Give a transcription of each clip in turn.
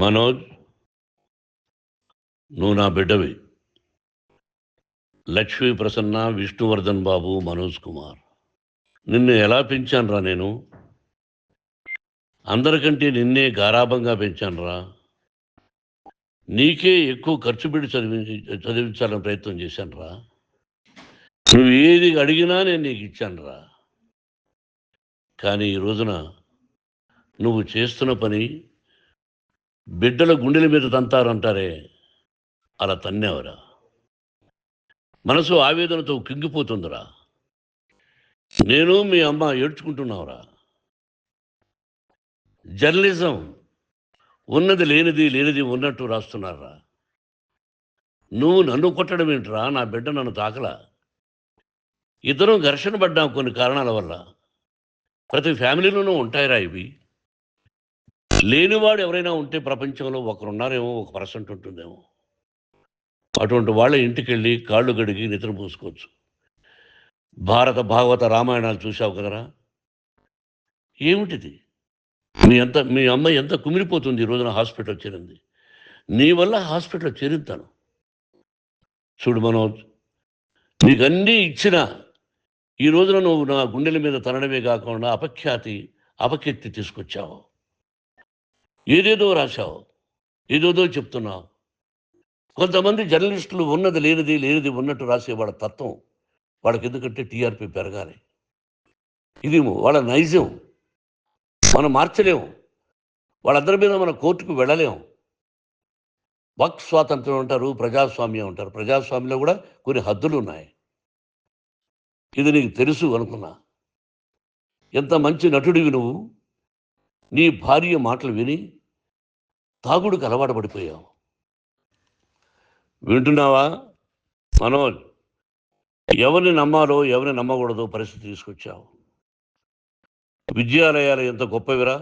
మనోజ్, నువ్వు నా బిడ్డవి. లక్ష్మీ ప్రసన్న, విష్ణువర్ధన్ బాబు, మనోజ్ కుమార్. నిన్ను ఎలా పెంచానురా నేను? అందరికంటే నిన్నే గారాభంగా పెంచానురా. నీకే ఎక్కువ ఖర్చు పెట్టి చదివించాలని ప్రయత్నం చేశానురా. నువ్వు ఏది అడిగినా నేను నీకు ఇచ్చానురా. కానీ ఈ రోజున నువ్వు చేస్తున్న పని బిడ్డల గుండెల మీద తంతారంటారే, అలా తన్నావురా. మనసు ఆవేదనతో కింగిపోతుందిరా. నేను మీ అమ్మ ఏడ్చుకుంటున్నావురా. జర్నలిజం ఉన్నది లేనిది, లేనిది ఉన్నట్టు రాస్తున్నారా. నువ్వు నన్ను కొట్టడం ఏంట్రా? నా బిడ్డ నన్ను తాకలా. ఇద్దరం ఘర్షణ పడ్డాం కొన్ని కారణాల వల్ల. ప్రతి ఫ్యామిలీలోనూ ఉంటాయిరా ఇవి. లేనివాడు ఎవరైనా ఉంటే ప్రపంచంలో ఒకరున్నారేమో, 1% ఉంటుందేమో. అటువంటి వాళ్ళ ఇంటికి వెళ్ళి కాళ్ళు గడిగి నిద్ర పూసుకోవచ్చు. భారత భాగవత రామాయణాలు చూసావు కదరా. ఏమిటిది? మీ అమ్మ ఎంత కుమిలిపోతుంది ఈ రోజున హాస్పిటల్ చేరింది. నీ వల్ల హాస్పిటల్ చేరుతాను. చూడు మనోజ్, నీకన్నీ ఇచ్చిన ఈ రోజున నువ్వు నా గుండెల మీద తనడమే కాకుండా అపకీర్తి తీసుకొచ్చావు. ఏదేదో రాశావు, ఏదేదో చెప్తున్నావు. కొంతమంది జర్నలిస్టులు ఉన్నది లేనిది, లేనిది ఉన్నట్టు రాసే వాళ్ళ తత్వం వాళ్ళకి ఎందుకంటే టీఆర్పీ పెరగాలి. ఇది వాళ్ళ నైజం. మనం మార్చలేము. వాళ్ళందరి మీద మన కోర్టుకు వెళ్ళలేము. వాక్ స్వాతంత్రం అంటారు, ప్రజాస్వామ్యం అంటారు. ప్రజాస్వామ్యంలో కూడా కొన్ని హద్దులు ఉన్నాయి. ఇది నీకు తెలుసు అనుకున్నా. ఎంత మంచి నటుడివి నువ్వు. నీ భార్య మాటలు విని తాగుడుకు అలవాటు పడిపోయావు. వింటున్నావా మనోజ్? ఎవరిని నమ్మాలో ఎవరిని నమ్మకూడదో పరిస్థితి తీసుకొచ్చావు. విద్యాలయాలు ఎంత గొప్పవిరా.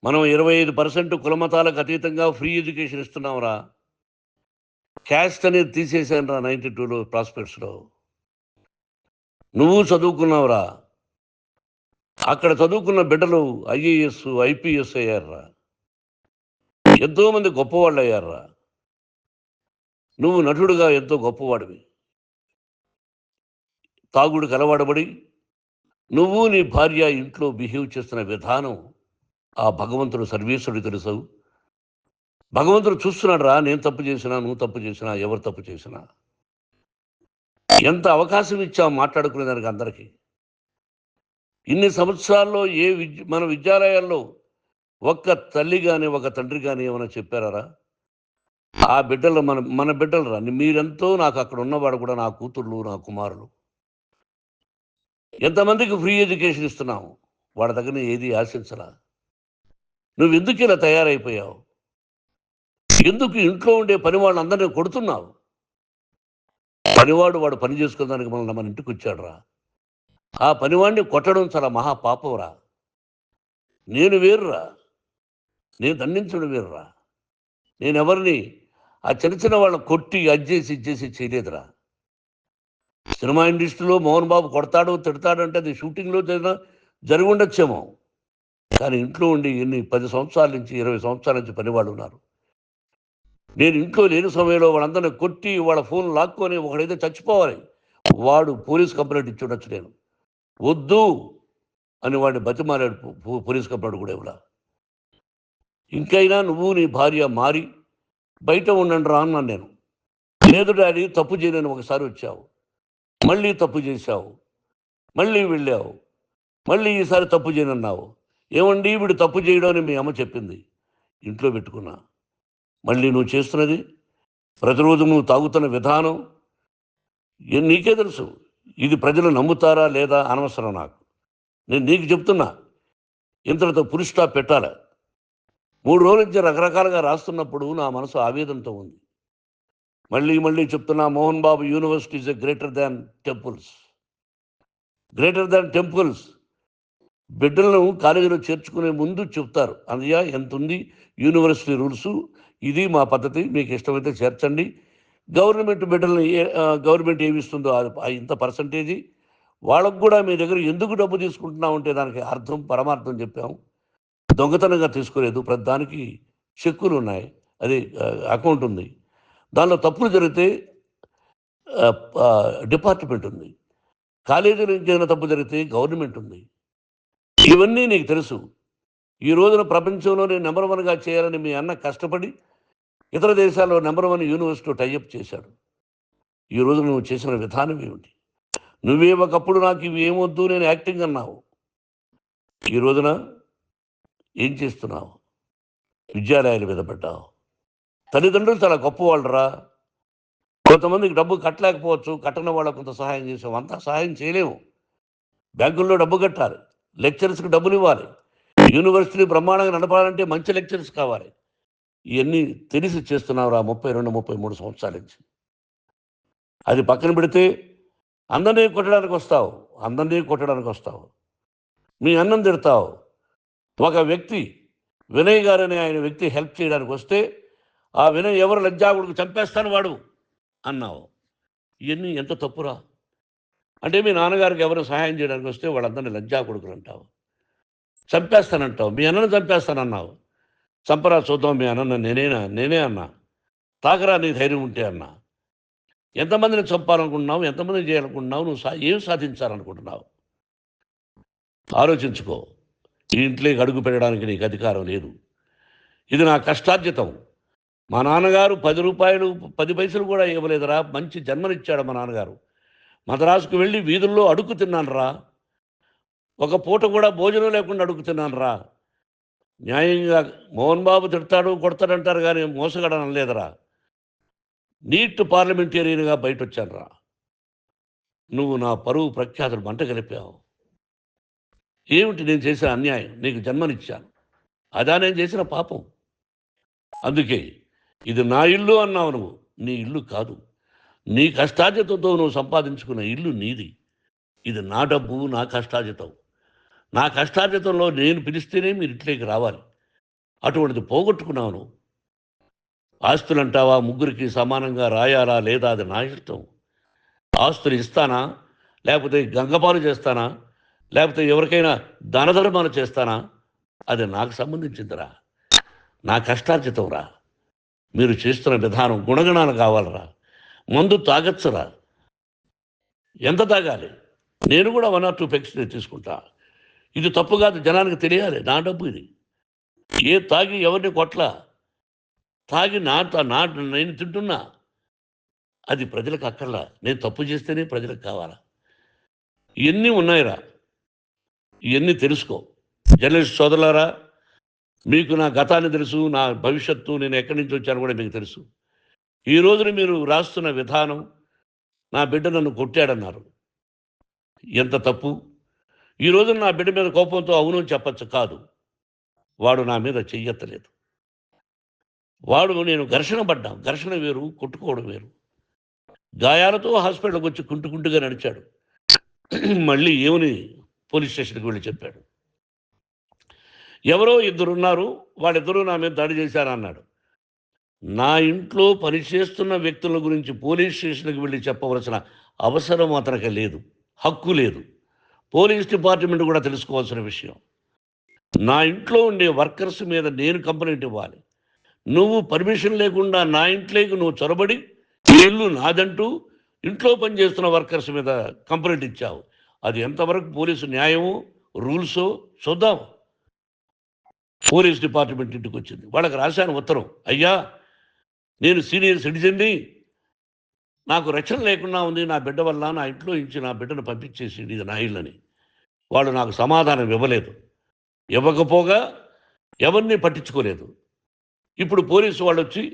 మనం 25% కులమతాలకు అతీతంగా ఫ్రీ ఎడ్యుకేషన్ ఇస్తున్నాంరా. క్యాస్ట్ అనేది తీసేసాను రా 92లో ప్రాస్పెక్ట్స్లో. నువ్వు చదువుకున్నావురా. అక్కడ చదువుకున్న బిడ్డలు ఐఏఎస్, ఐపీఎస్ అయ్యారురా. ఎంతోమంది గొప్పవాళ్ళు అయ్యారురా. నువ్వు నటుడుగా ఎంతో గొప్పవాడివి. తాగుడికి అలవాడబడి నువ్వు నీ భార్య ఇంట్లో బిహేవ్ చేస్తున్న విధానం ఆ భగవంతుడు సర్వేశ్వరుడు తెలుసు. భగవంతుడు చూస్తున్నాడు రా. నేను తప్పు చేసినా, నువ్వు తప్పు చేసినా, ఎవరు తప్పు చేసినా. ఎంత అవకాశం ఇచ్చావు మాట్లాడుకునేదానికి అందరికీ. ఇన్ని సంవత్సరాల్లో మన విద్యాలయాల్లో ఒక్క తల్లి కానీ ఒక తండ్రి కానీ ఏమైనా చెప్పారా? ఆ బిడ్డలు మన బిడ్డలు రా. మీరెంతో నాకు అక్కడ ఉన్నవాడు కూడా నా కూతుర్లు, నా కుమారులు. ఎంతమందికి ఫ్రీ ఎడ్యుకేషన్ ఇస్తున్నావు. వాడి దగ్గర ఏది ఆశించరా. నువ్వు ఎందుకు ఇలా తయారైపోయావు? ఎందుకు ఇంట్లో ఉండే పని వాళ్ళందరినీ కొడుతున్నావు? పనివాడు వాడు పని చేసుకోవడానికి మన ఇంటికి వచ్చాడు రా. ఆ పనివాడిని కొట్టడం చాలా మహాపాపంరా. నేను వేరురా. నేను దండించడం వేరురా. నేను ఎవరిని ఆ చిన్న వాళ్ళని కొట్టి ఇచ్చేసి చేయలేదురా. సినిమా ఇండస్ట్రీలో మోహన్ బాబు కొడతాడు, తిడతాడు అంటే అది షూటింగ్లో జరిగి ఉండొచ్చేమో. కానీ ఇంట్లో ఉండి 10 సంవత్సరాల నుంచి 20 సంవత్సరాల నుంచి పనివాళ్ళు ఉన్నారు. నేను ఇంట్లో లేని సమయంలో వాళ్ళందరినీ కొట్టి వాళ్ళ ఫోన్ లాక్కొని ఒకడైతే చచ్చిపోవాలి. వాడు పోలీస్ కంప్లైంట్ ఇచ్చి ఉండొచ్చు. నేను వద్దు అని వాడిని బతిమాలాడు. పోలీస్ కంప్లైంట్ కూడా ఇవ్వలా. ఇంకైనా నువ్వు నీ భార్య మారి బయట ఉండండి రా అన్నాను నేను. లేదు డాడీ, తప్పు చేయలేని ఒకసారి వచ్చావు, మళ్ళీ తప్పు చేశావు, మళ్ళీ వెళ్ళావు, మళ్ళీ ఈసారి తప్పు చేయనన్నావు. ఏమండి వీడు తప్పు చేయడం అని మీ అమ్మ చెప్పింది. ఇంట్లో పెట్టుకున్నా. మళ్ళీ నువ్వు చేస్తున్నది, ప్రతిరోజు నువ్వు తాగుతున్న విధానం నీకే తెలుసు. ఇది ప్రజలు నమ్ముతారా లేదా అనవసరం నాకు. నేను నీకు చెప్తున్నా, ఇంతటితో ఫుల్ స్టాప్ పెట్టాలి. 3 రోజుల నుంచి రకరకాలుగా రాస్తున్నప్పుడు నా మనసు ఆవేదనతో ఉంది. మళ్ళీ చెప్తున్నా, Mohan Babu university is greater than temples. Greater than temples. బిడ్డలను కాలేజీలో చేర్చుకునే ముందు చెప్తారు, అన్నయ్య ఎంత ఉంది యూనివర్సిటీ రూల్స్, ఇది మా పద్ధతి, మీకు ఇష్టమైతే చేర్చండి. గవర్నమెంట్ బిడ్డలను గవర్నమెంట్ ఏమిస్తుందో ఇంత పర్సంటేజీ వాళ్ళకు కూడా మీ దగ్గర ఎందుకు డబ్బు తీసుకుంటున్నావు అంటే దానికి అర్థం పరమార్థం చెప్పాము. దొంగతనంగా తీసుకోలేదు. ప్రతిదానికి చెక్కులు ఉన్నాయి, అది అకౌంట్ ఉంది. దానిలో తప్పులు జరిగితే డిపార్ట్మెంట్ ఉంది. కాలేజీలో ఏదైనా తప్పు జరిగితే గవర్నమెంట్ ఉంది. ఇవన్నీ నీకు తెలుసు. ఈ రోజున ప్రపంచంలోనే నెంబర్ 1గా చేయాలని మీ అన్న కష్టపడి ఇతర దేశాల్లో నెంబర్ 1 యూనివర్సిటీ టైఅప్ చేశాడు. ఈ రోజు నువ్వు చేసిన విధానం ఏమిటి? నువ్వే ఒకప్పుడు నాకు ఇవి ఏమొద్దు, నేను యాక్టింగ్ అన్నావు. ఈ రోజున ఏం చేస్తున్నావు? విద్యాలయాల మీద పడ్డావు. తల్లిదండ్రులు చాలా గొప్పవాళ్ళరా. కొంతమందికి డబ్బు కట్టలేకపోవచ్చు, కట్టని వాళ్ళకు కొంత సహాయం చేసాం. అంతా సహాయం చేయలేము. బ్యాంకుల్లో డబ్బు కట్టాలి, లెక్చరర్స్కి డబ్బులు ఇవ్వాలి, యూనివర్సిటీ బ్రహ్మాండంగా నడపాలంటే మంచి లెక్చరర్స్ కావాలి. ఇవన్నీ తెలిసి చేస్తున్నావురా 32, 33 సంవత్సరాల నుంచి. అది పక్కన పెడితే అందరినీ కొట్టడానికి వస్తావు. మీ అన్నం తిడతావు. ఒక వ్యక్తి వినయ్ గారనే ఆయన వ్యక్తి హెల్ప్ చేయడానికి వస్తే ఆ వినయ్ ఎవరు లజ్జాగుడికి చంపేస్తాను వాడు అన్నావు. ఇవన్నీ ఎంత తప్పురా? అంటే మీ నాన్నగారికి ఎవరు సహాయం చేయడానికి వస్తే వాళ్ళందరినీ లజ్జాగుడుకులు అంటావు, చంపేస్తానంటావు. మీ అన్నను చంపేస్తానన్నావు. చంపరా చూద్దాం మీ అన్న. నేనే అన్నా. తాకరా నీ ధైర్యం ఉంటే అన్నా. ఎంతమందిని చంపాలనుకుంటున్నావు? ఎంతమందిని చేయాలనుకుంటున్నావు? నువ్వు ఏం సాధించాలనుకుంటున్నావు? ఆలోచించుకో. ఈ ఇంట్లోకి అడుగు పెట్టడానికి నీకు అధికారం లేదు. ఇది నా కష్టార్జితం. మా నాన్నగారు 10 రూపాయలు 10 పైసలు కూడా ఇవ్వలేదురా. మంచి జన్మనిచ్చాడు మా నాన్నగారు. మద్రాసుకు వెళ్ళి వీధుల్లో అడుగు తిన్నాను రా. ఒక పూట కూడా భోజనం లేకుండా అడుగు తిన్నాను రా. న్యాయంగా మోహన్ బాబు తిడతాడు, కొడతాడంటారు కానీ మోసగడం అనలేదురా. నీట్ పార్లమెంటేరియన్గా బయట వచ్చాను రా. నువ్వు నా పరువు ప్రఖ్యాతులు మంట కలిపావు. ఏమిటి నేను చేసిన అన్యాయం? నీకు జన్మనిచ్చాను, అదా నేను చేసిన పాపం. అందుకే ఇది నా ఇల్లు అన్నావు. నువ్వు నీ ఇల్లు కాదు. నీ కష్టార్జితంతో నువ్వు సంపాదించుకున్న ఇల్లు నీది. ఇది నా డబ్బు, నా కష్టార్జితం. నా కష్టార్జితంలో నేను పిలిస్తేనే మీరు ఇంట్లోకి రావాలి. అటువంటిది పోగొట్టుకున్నావు నువ్వు. ఆస్తులు అంటావా? ముగ్గురికి సమానంగా రాయాలా లేదా అది నా ఇష్టం. ఆస్తులు ఇస్తానా, లేకపోతే గంగపాలు చేస్తానా, లేకపోతే ఎవరికైనా దానధర్మాలు చేస్తానా, అది నాకు సంబంధించిందిరా. నా కష్టార్జితం రా. మీరు చేస్తున్న విధానం గుణగణాలు కావాలరా. మందు తాగచ్చురా. ఎంత తాగాలి? నేను కూడా 1 or 2 పెగ్స్ తీసుకుంటా. ఇది తప్పు కాదు, జనానికి తెలియాలి. నా డబ్బు ఇది. తాగి ఎవరిని కొట్లా, తాగి నేను తింటున్నా. అది ప్రజలకు అక్కర్లా. నేను తప్పు చేస్తేనే ప్రజలకు కావాలా. ఇవన్నీ ఉన్నాయిరా. ఇవన్నీ తెలుసుకో. జర్నలిస్ట్ సోదరులారా, మీకు నా గతాన్ని తెలుసు, నా భవిష్యత్తు, నేను ఎక్కడి నుంచి వచ్చాను కూడా మీకు తెలుసు. ఈ రోజున మీరు రాస్తున్న విధానం, నా బిడ్డ నన్ను కొట్టాడన్నారు. ఎంత తప్పు! ఈ రోజున నా బిడ్డ మీద కోపంతో అవును చెప్పచ్చు. కాదు, వాడు నా మీద చెయ్యెత్తలేదు. నేను ఘర్షణ పడ్డాం. ఘర్షణ వేరు, కొట్టుకోవడం వేరు. గాయాలతో హాస్పిటల్కి వచ్చి కుంటుకుంటుగా నడిచాడు. మళ్ళీ ఏమని పోలీస్ స్టేషన్కి వెళ్ళి చెప్పాడు. ఎవరో 2 ఉన్నారు, వాళ్ళిద్దరూ నా మీద దాడి చేశారన్నాడు. నా ఇంట్లో పనిచేస్తున్న వ్యక్తుల గురించి పోలీస్ స్టేషన్కి వెళ్ళి చెప్పవలసిన అవసరం అతనికి లేదు, హక్కు లేదు. పోలీస్ డిపార్ట్మెంట్ కూడా తెలుసుకోవాల్సిన విషయం. నా ఇంట్లో ఉండే వర్కర్స్ మీద నేను కంప్లైంట్ ఇవ్వాలి. నువ్వు పర్మిషన్ లేకుండా నా ఇంట్లోకి నువ్వు చొరబడి ఇల్లు నాదంటూ ఇంట్లో పనిచేస్తున్న వర్కర్స్ మీద కంప్లైంట్ ఇచ్చావు. అది ఎంతవరకు పోలీసు న్యాయమో రూల్సో చూద్దాం. పోలీస్ డిపార్ట్మెంట్ ఇంటికి వచ్చింది. వాళ్ళకి రాశాను ఉత్తరం, అయ్యా నేను సీనియర్ సిటిజన్ని, నాకు రక్షణ లేకుండా ఉంది, నా బిడ్డ వల్ల నా ఇంట్లో నుంచి నా బిడ్డను పంపించేసి ఇది నా ఇల్లని. వాళ్ళు నాకు సమాధానం ఇవ్వలేదు. ఇవ్వకపోగా ఎవరిని పట్టించుకోలేదు. ఇప్పుడు పోలీసు వాళ్ళు వచ్చి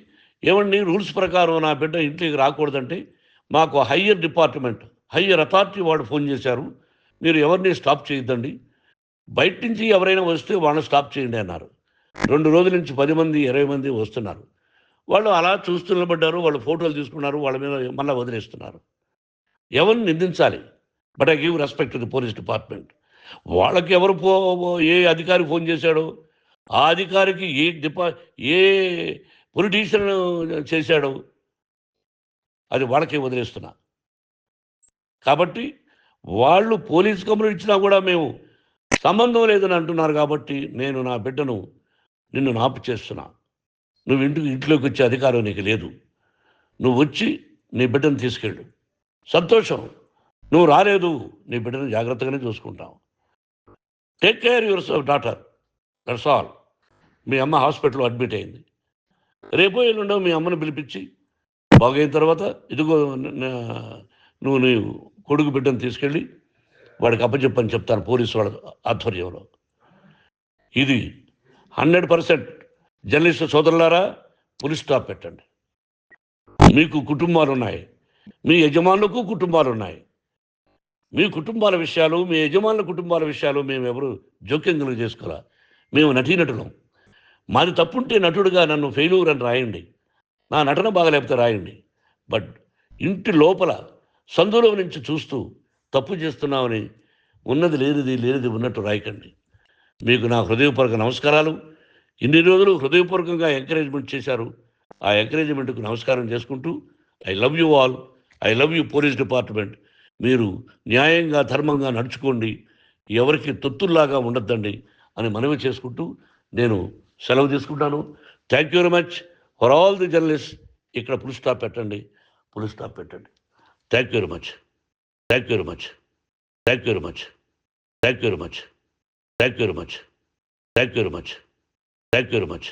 ఏమండి రూల్స్ ప్రకారం నా బిడ్డ ఇంటికి రాకూడదంటే మాకు హయ్యర్ అథారిటీ వాడు ఫోన్ చేశారు, మీరు ఎవరిని స్టాప్ చేయొద్దండి, బయట నుంచి ఎవరైనా వస్తే వాళ్ళని స్టాప్ చేయండి అన్నారు. 2 రోజుల నుంచి 10 మంది 20 మంది వస్తున్నారు. వాళ్ళు అలా చూస్తూ నిలబడ్డారు. వాళ్ళు ఫోటోలు తీసుకున్నారు, వాళ్ళ మీద మళ్ళీ వదిలేస్తున్నారు. ఎవరిని నిందించాలి? But I give respect to the police department. వాళ్ళకి ఎవరు ఏ అధికారి ఫోన్ చేశాడో, ఆ అధికారికి ఏ పొలిటీషియన్ చేశాడో అది వాళ్ళకే వదిలేస్తున్నా. కాబట్టి వాళ్ళు పోలీస్ కంప్లైంట్ ఇచ్చినా కూడా మేము సంబంధం లేదని అంటున్నారు. కాబట్టి నేను నా బిడ్డను నిన్ను నాపు చేస్తున్నా. నువ్వు ఇంట్లోకి వచ్చే అధికారం నీకు లేదు. నువ్వు వచ్చి నీ బిడ్డను తీసుకెళ్ళు. సంతోషం. నువ్వు రాలేదు, నీ బిడ్డను జాగ్రత్తగానే చూసుకుంటావు. Take care your daughter, that's all. మీ అమ్మ హాస్పిటల్లో అడ్మిట్ అయింది. రేపో ఎల్లుండో మీ అమ్మను పిలిపించి బాగైన తర్వాత ఇదిగో నువ్వు నీ కొడుకు బిడ్డను తీసుకెళ్ళి వాడికి అప్పచెప్పని చెప్తాను పోలీసు వాళ్ళ ఆధ్వర్యంలో. ఇది 100% జర్నలిస్టు సోదరులారా, పులి స్టాప్ పెట్టండి. మీకు కుటుంబాలు ఉన్నాయి, మీ యజమానులకు కుటుంబాలు ఉన్నాయి. మీ కుటుంబాల విషయాలు, మీ యజమానుల కుటుంబాల విషయాలు మేము ఎవరు జోక్యం కలుగు చేసుకోరా. మేము నటీనటులం. మాది తప్పుంటే నటుడుగా నన్ను ఫెయిల్యూర్ అని రాయండి, నా నటన బాగలేకపోతే రాయండి. బట్ ఇంటి లోపల సందులో నుంచి చూస్తూ తప్పు చేస్తున్నామని ఉన్నది లేనిది, లేనిది ఉన్నట్టు రాయకండి. మీకు నా హృదయపూర్వక నమస్కారాలు. ఇన్ని రోజులు హృదయపూర్వకంగా ఎంకరేజ్మెంట్ చేశారు. ఆ ఎంకరేజ్మెంట్కు నమస్కారం చేసుకుంటూ I love you all. I love you police department. మీరు న్యాయంగా ధర్మంగా నడుచుకోండి, ఎవరికి తొత్తుల్లాగా ఉండొద్దండి అని మనవి చేసుకుంటూ నేను సెలవు తీసుకుంటాను. Thank you very much for all the journalist. ఇక్కడ పులి స్టాప్ పెట్టండి, పులి స్టాప్ పెట్టండి. Thank you very much, thank you very much, thank you very much, thank you very much, thank you very much, thank you very much, thank you very much.